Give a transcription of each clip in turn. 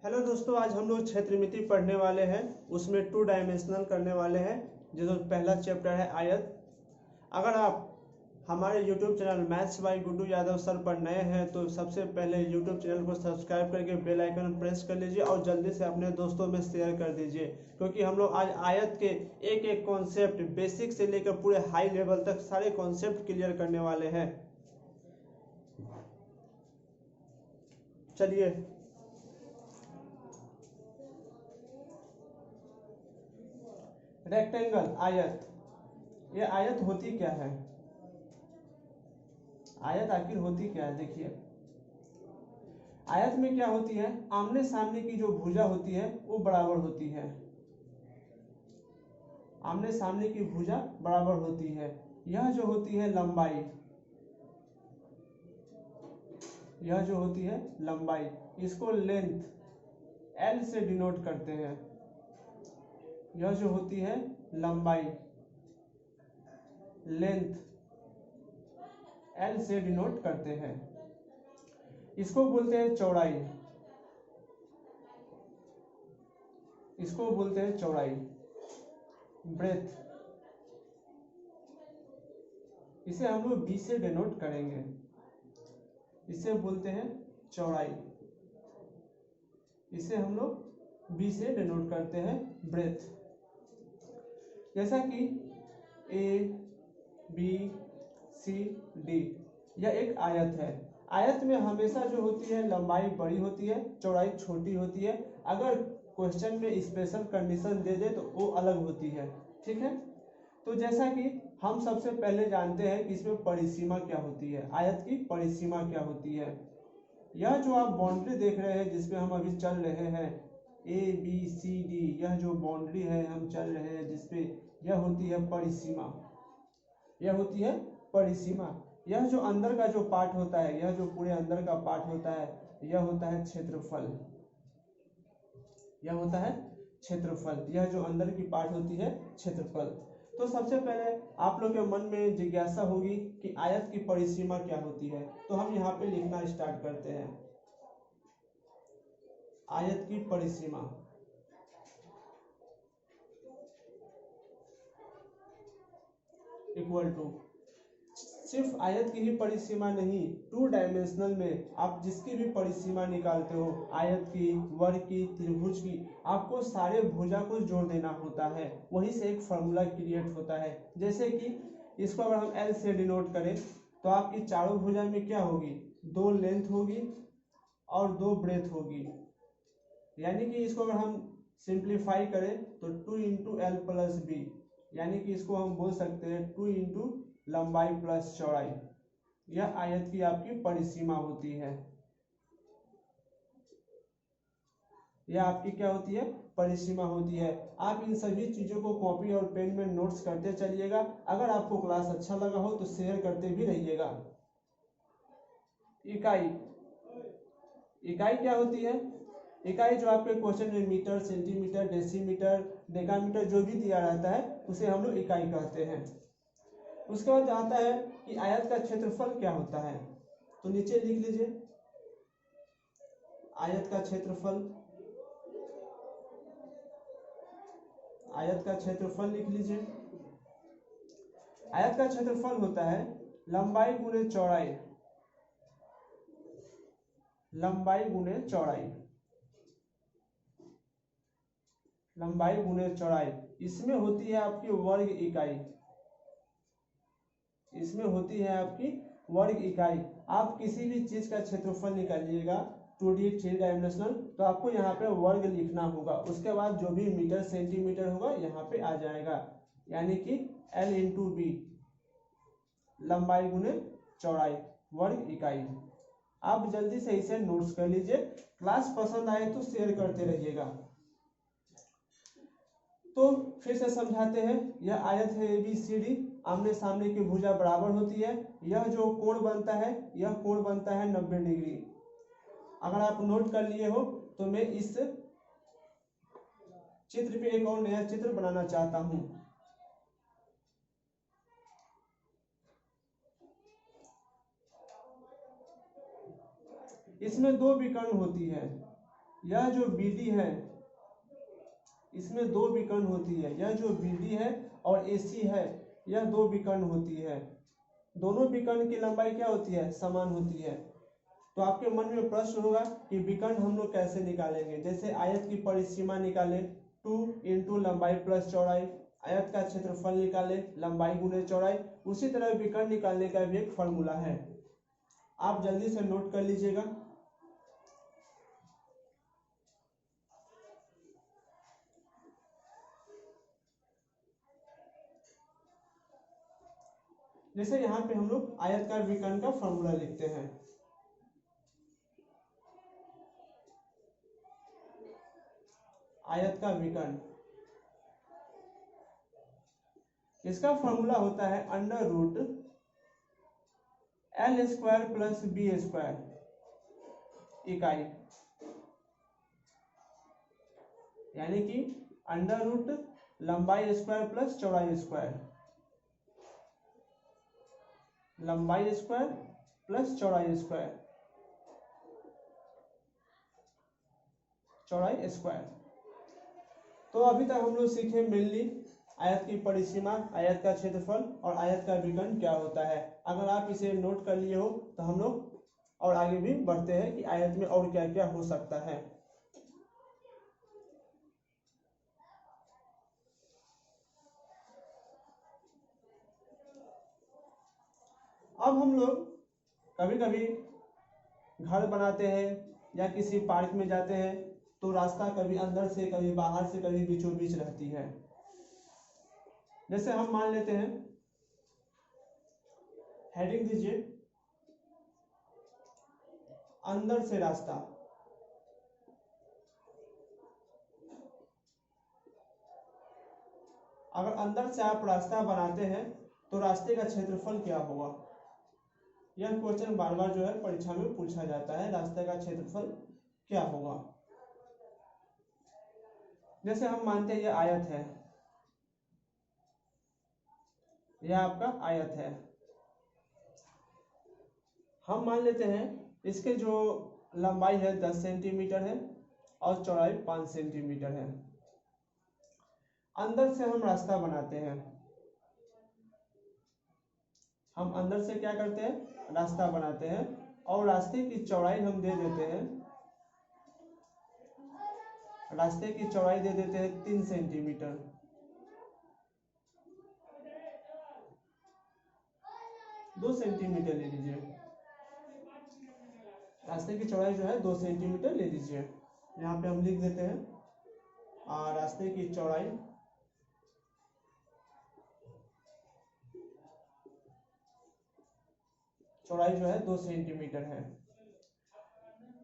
Hello दोस्तों, आज हम लोग क्षेत्रमिति पढ़ने वाले हैं। उसमें 2 डायमेंशनल करने वाले हैं। जो पहला चैप्टर है आयत। अगर आप हमारे YouTube channel maths by Guddu Yadav sir पर नए हैं तो सबसे पहले यूट्यूब चैनल को सब्सक्राइब करके बेल आइकन प्रेस कर लीजिए और जल्दी से अपने दोस्तों में शेयर कर दीजिए, क्योंकि हम लोग आज आयत के एक एक कॉन्सेप्ट बेसिक से लेकर पूरे हाई लेवल तक सारे कॉन्सेप्ट क्लियर करने वाले हैं। चलिए, रेक्टेंगल आयत। ये आयत होती क्या है? आयत आखिर होती क्या है? देखिए, आयत में क्या होती है, आमने सामने की जो भुजा होती है वो बराबर होती है। आमने सामने की भुजा बराबर होती है। यह जो होती है लंबाई, यह जो होती है लंबाई, इसको लेंथ L से डिनोट करते हैं। यह जो होती है लंबाई, लेंथ L से डिनोट करते हैं। इसको बोलते हैं चौड़ाई, इसको बोलते हैं चौड़ाई, ब्रेथ। इसे हम लोग B से डिनोट करेंगे, इसे बोलते हैं चौड़ाई। इसे हम लोग B से डिनोट करते हैं ब्रेथ। जैसा कि A B C D, यह एक आयत है। आयत में हमेशा जो होती है लंबाई बड़ी होती है, चौड़ाई छोटी होती है। अगर क्वेश्चन में स्पेशल कंडीशन दे दे तो वो अलग होती है। ठीक है, तो जैसा कि हम सबसे पहले जानते हैं कि इसमें परिसीमा क्या होती है, आयत की परिसीमा क्या होती है। यह जो आप बाउंड्री देख रहे हैं जिसमें हम अभी चल रहे हैं, ABCD, यह जो बाउंड्री है हम चल रहे हैं जिसपे, यह होती है परिसीमा। यह होती है परिसीमा। यह जो अंदर का जो पार्ट होता है, यह जो पूरे अंदर का पार्ट होता है, यह होता है क्षेत्रफल। यह होता है क्षेत्रफल। यह जो अंदर की पार्ट होती है क्षेत्रफल। तो सबसे पहले आप लोग के मन में जिज्ञासा होगी कि आयत की परिसीमा क्या होती है, तो हम यहाँ पे लिखना स्टार्ट करते हैं। आयत की परिसीमा इक्वल टू, सिर्फ आयत की ही परिसीमा नहीं, 2 डायमेंशनल में आप जिसकी भी परिसीमा निकालते हो, आयत की, वर्ग की, त्रिभुज की, आपको सारे भुजा को जोड़ देना होता है। वही से एक फॉर्मूला क्रिएट होता है। जैसे कि इसको अगर हम L से डिनोट करें तो आपकी चारों भुजा में क्या होगी, 2 लेंथ होगी और 2 ब्रेथ होगी। यानी कि इसको अगर हम सिंप्लीफाई करें तो 2 इंटू एल प्लस बी, यानी कि इसको हम बोल सकते हैं 2 इंटू लंबाई प्लस चौड़ाई। यह आयत की आपकी परिसीमा होती है। यह आपकी क्या होती है, परिसीमा होती है। आप इन सभी चीजों को कॉपी और पेन में नोट्स करते चलिएगा। अगर आपको क्लास अच्छा लगा हो तो शेयर करते भी रहिएगा। इकाई, इकाई क्या होती है? इकाई जो आपके क्वेश्चन में मीटर, सेंटीमीटर, डेसीमीटर, डेकामीटर जो भी दिया रहता है उसे हम लोग इकाई कहते हैं। उसके बाद आता है कि आयत का क्षेत्रफल क्या होता है, तो नीचे लिख लीजिए आयत का क्षेत्रफल। आयत का क्षेत्रफल लिख लीजिए। आयत का क्षेत्रफल होता है लंबाई गुणे चौड़ाई, लंबाई गुणे चौड़ाई, लंबाई गुणे चौड़ाई। इसमें होती है आपकी वर्ग इकाई, इसमें होती है आपकी वर्ग इकाई। आप किसी भी चीज का क्षेत्रफल निकालिएगा 2D 3 डायमेंशनल, तो आपको यहाँ पे वर्ग लिखना होगा। उसके बाद जो भी मीटर सेंटीमीटर होगा यहाँ पे आ जाएगा, यानी कि L इंटू बी, लंबाई गुने चौड़ाई, वर्ग इकाई। आप जल्दी से इसे नोट्स कर लीजिए। क्लास पसंद आए तो शेयर करते रहिएगा। तो फिर से समझाते हैं। यह आयत है ABCD, आमने सामने की भुजा बराबर होती है। यह जो कोण बनता है, यह कोण बनता है 90 डिग्री। अगर आप नोट कर लिए हो तो मैं इस चित्र पे एक और नया चित्र बनाना चाहता हूं। इसमें 2 विकर्ण होती है, यह जो BD है इसमें दो विकर्ण होती है। यह जो BD है और AC है यह दो विकर्ण होती है। दोनों विकर्ण की लंबाई क्या होती है? समान होती है। तो आपके मन में प्रश्न होगा कि विकर्ण हम लोग कैसे निकालेंगे। जैसे आयत की परिसीमा निकाले 2 इंटू लंबाई प्लस चौड़ाई, आयत का क्षेत्रफल निकाले लंबाई गुणे चौड़ाई। उसी तरह विकर्ण निकालने का भी एक फॉर्मूला है, आप जल्दी से नोट कर लीजिएगा। जैसे यहाँ पे हम लोग आयतकार विकर्ण का फॉर्मूला लिखते हैं। आयत का विकर्ण, इसका फॉर्मूला होता है under root L square plus B square इकाई, यानी कि अंडर रूट लंबाई स्क्वायर प्लस चौड़ाई स्क्वायर, लंबाई स्क्वायर प्लस चौड़ाई स्क्वायर, चौड़ाई स्क्वायर। तो अभी तक हम लोग सीखे मेनली आयत की परिसीमा, आयत का क्षेत्रफल और आयत का विकर्ण क्या होता है। अगर आप इसे नोट कर लिए हो तो हम लोग और आगे भी बढ़ते हैं कि आयत में और क्या क्या हो सकता है। अब हम लोग कभी कभी घर बनाते हैं या किसी पार्क में जाते हैं तो रास्ता कभी अंदर से कभी बाहर से कभी बीचों बीच रहती है। जैसे हम मान लेते हैं, हेडिंग दीजिए अंदर से रास्ता। अगर अंदर से आप रास्ता बनाते हैं तो रास्ते का क्षेत्रफल क्या होगा? यह क्वेश्चन बार बार जो है परीक्षा में पूछा जाता है, रास्ते का क्षेत्रफल क्या होगा। जैसे हम मानते हैं यह आयत है, यह आपका आयत है। हम मान लेते हैं इसके जो लंबाई है 10 सेंटीमीटर है और चौड़ाई 5 सेंटीमीटर है। अंदर से हम रास्ता बनाते हैं, हम अंदर से क्या करते हैं? रास्ता बनाते हैं और रास्ते की चौड़ाई हम दे देते हैं, रास्ते की चौड़ाई दे देते हैं 3 सेंटीमीटर। दो सेंटीमीटर ले लीजिए, रास्ते की चौड़ाई जो है 2 सेंटीमीटर ले लीजिए। यहाँ पे हम लिख देते हैं रास्ते की चौड़ाई जो है 2 सेंटीमीटर है।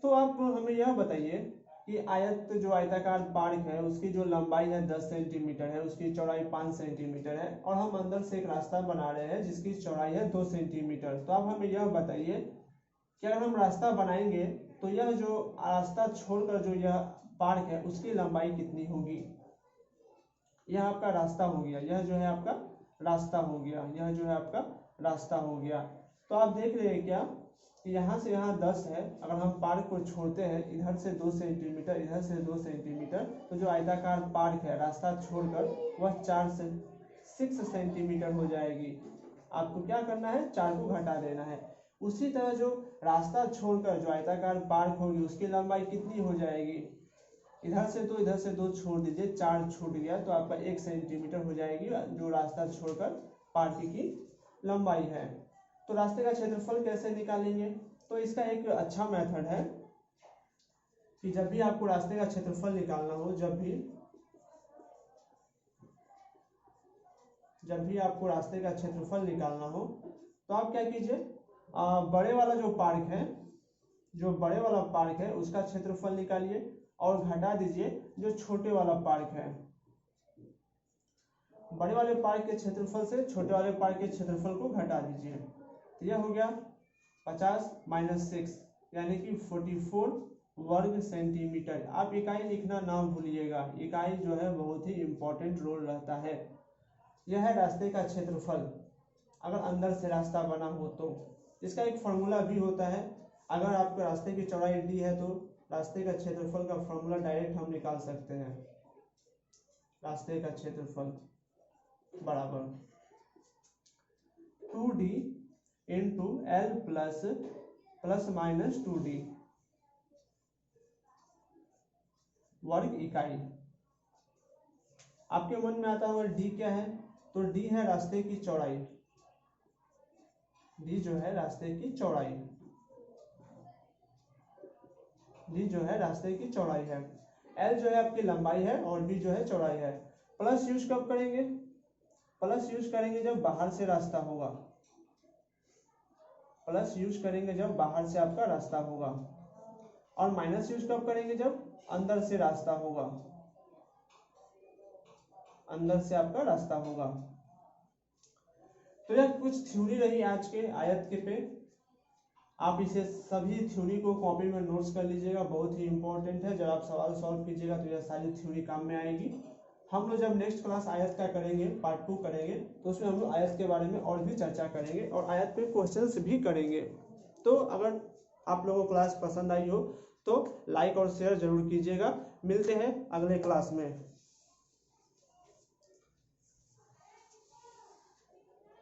तो आप हमें यह बताइए कि आयत जो आयताकार पार्क है उसकी जो लंबाई है 10 सेंटीमीटर है, उसकी चौड़ाई 5 सेंटीमीटर है और हम अंदर से एक रास्ता बना रहे हैं जिसकी चौड़ाई है 2 सेंटीमीटर। तो आप हमें यह बताइए कि अगर हम रास्ता बनाएंगे तो यह जो रास्ता छोड़कर जो यह पार्क है उसकी लंबाई कितनी होगी? यह आपका रास्ता हो गया, यह जो है आपका रास्ता हो गया, यह जो है आपका रास्ता हो गया। तो आप देख रहे हैं क्या कि यहाँ से यहाँ 10 है, अगर हम पार्क को छोड़ते हैं इधर से 2 सेंटीमीटर इधर से 2 सेंटीमीटर, तो जो आयताकार पार्क है रास्ता छोड़कर वह 4 से 6 सेंटीमीटर हो जाएगी। आपको क्या करना है? 4 को घटा देना है। उसी तरह जो रास्ता छोड़कर जो आयताकार पार्क होगी उसकी लंबाई कितनी हो जाएगी? इधर से 2 छोड़ दीजिए, 4 छूट गया तो आपका 1 सेंटीमीटर हो जाएगी जो रास्ता छोड़कर पार्क की लंबाई है। तो रास्ते का क्षेत्रफल कैसे निकालेंगे? तो इसका एक अच्छा मेथड है कि जब भी आपको रास्ते का क्षेत्रफल निकालना हो, जब भी आपको रास्ते का क्षेत्रफल निकालना हो तो आप क्या कीजिए, बड़े वाला जो पार्क है, जो बड़े वाला पार्क है उसका क्षेत्रफल निकालिए और घटा दीजिए जो छोटे वाला पार्क है। बड़े वाले पार्क के क्षेत्रफल से छोटे वाले पार्क के क्षेत्रफल को घटा दीजिए। तो यह हो गया 50 - 6 यानी कि 44 वर्ग सेंटीमीटर। आप इकाई लिखना ना भूलिएगा, इकाई जो है बहुत ही इंपॉर्टेंट रोल रहता है। यह है रास्ते का क्षेत्रफल अगर अंदर से रास्ता बना हो तो। इसका एक फॉर्मूला भी होता है, अगर आपके रास्ते की चौड़ाई d है तो रास्ते का क्षेत्रफल का फॉर्मूला डायरेक्ट हम निकाल सकते हैं। रास्ते का क्षेत्रफल बराबर 2D into L plus minus 2D वर्ग इकाई। आपके मन में आता होगा D क्या है, तो D है रास्ते की चौड़ाई। D जो है रास्ते की चौड़ाई, D जो है रास्ते की चौड़ाई है। L जो है आपकी लंबाई है और B जो है चौड़ाई है। प्लस यूज कब करेंगे, प्लस यूज करेंगे जब बाहर से रास्ता होगा। प्लस यूज करेंगे जब बाहर से आपका रास्ता होगा, और माइनस यूज कब करेंगे, जब अंदर से रास्ता होगा। अंदर से आपका रास्ता होगा। तो यह कुछ थ्योरी रही आज के आयत के पे। आप इसे सभी थ्योरी को कॉपी में नोट्स कर लीजिएगा, बहुत ही इंपॉर्टेंट है। जब आप सवाल सॉल्व कीजिएगा तो यह सारी थ्योरी काम में आएगी। हम लोग जब नेक्स्ट क्लास आयत का करेंगे, पार्ट 2 करेंगे, तो उसमें हम लोग आयत के बारे में और भी चर्चा करेंगे और आयत पे क्वेश्चंस भी करेंगे। तो अगर आप लोगों को क्लास पसंद आई हो तो लाइक और शेयर जरूर कीजिएगा। मिलते हैं अगले क्लास में।